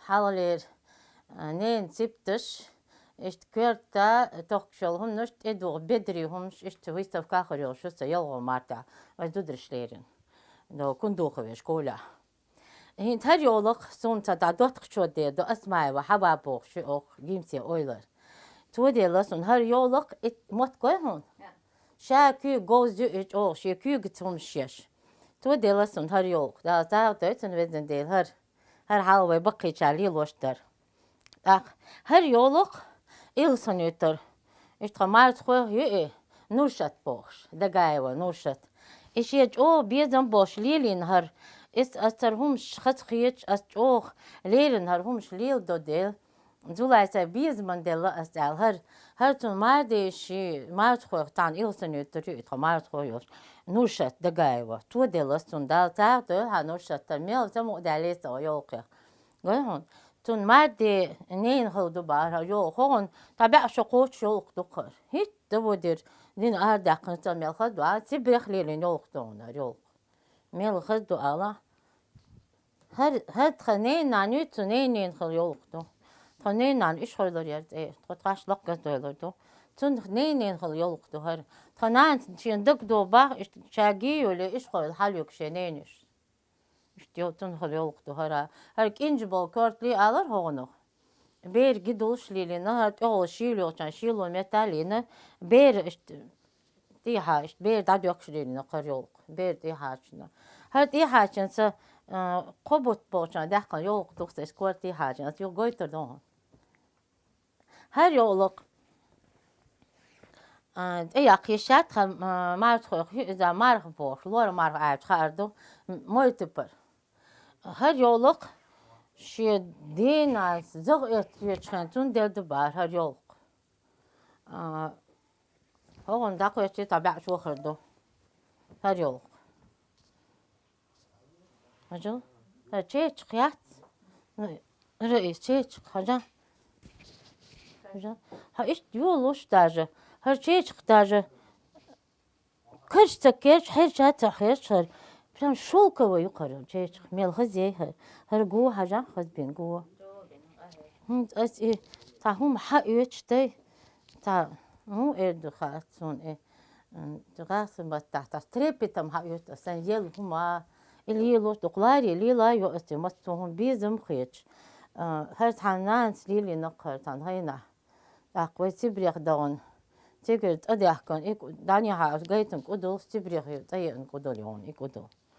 حوالي نين سبتش إشت كورتا تخشلهم نشت إدو بدريهم إشت ويستف كاخريو شو سيلغو مارتا ويدودرشليرن دو كندوخ ويشكولا هين تريولق سونتا دا دوتخ شو دي دو اسمعي وحبابوخ شو جيمسي اويلر تودي لسون هر يولق ات موت كويهون شاكو جوز ات او شاكو گتوم شيش تودي لسون هر يولق دا دايتن ويزن ديل هر حالوي بقي چالي لوشتر هر يولق إلسون يتر إشت خمارت خواه يؤي نوشت بوش دقايوة نوشت إش يج أو بيزن بوش ليلين هر إس أسترهمش خط خيش أستوخ ليلين هرهمش ليل دو ديل زولايسا بيزمن ديل أستال هر تون ماردي شي مارت خواه تان إلسون يتر يؤي خمارت خواه يوش نوشت دقايوة تو ديل أستون دال تاغدو ها نوشت ترميل تمو داليسا ويوقع قويهون تون مادي نين خلدو بارها يو هون تابع شقوط شوق دقر هيت دبودر دين أردق نتميل خدو تبرخ ليلين يوقتون يوق ميل خدو ألا هر خنين نانيو تنين خل يوقتو خنين نان إيش خلدر يرد إيه تقاش لقة دولدو تون خنين خل يوقتو هر خنان تشين دق دو با شاقي ولا إيش خل حليوك شنينش İşte خل يوقتو هر إنج بالكارت لي alır hoğunu. Bir gidiş lilini her o şilo metalini bir işte diha işte bir da dökşlilini kırıyok bir diha çına her diha çınsa kobut boçan dakika yok doksa skort diha çına yok goyturdun her yolluk yakışat mart xoş iza mar boş lor mar ayt xardu multiple her yolluk شيء دينا زغ يتشانتون دل دبار هريوق هو نداقو يشتي تبع شو خردو هريوق هجو هرشيش خيات رئيس شيش خجا هجو هايش يولوش داجة هرشيش داجة كرش تكيش هرشات تخيش هر بشام شولكا ويقرر شيش ميل خزي هر جوا حاجة خز بين جوا أس إيه تاهم حقيقة تي تا مو إردو خاصون إيه تغاسم بس تحت تريبي تم حقيقة سن يل هما اللي يلوش دقلاري اللي لا يؤسي مستوهم بيزم خيش هر تعنان سليلي نقر تان هينا أقوى تبريخ دون تيجي أدي أحكن إيه دانيا حاج جايتن كودو تبريخ تيجي كودو اليوم إيه كودو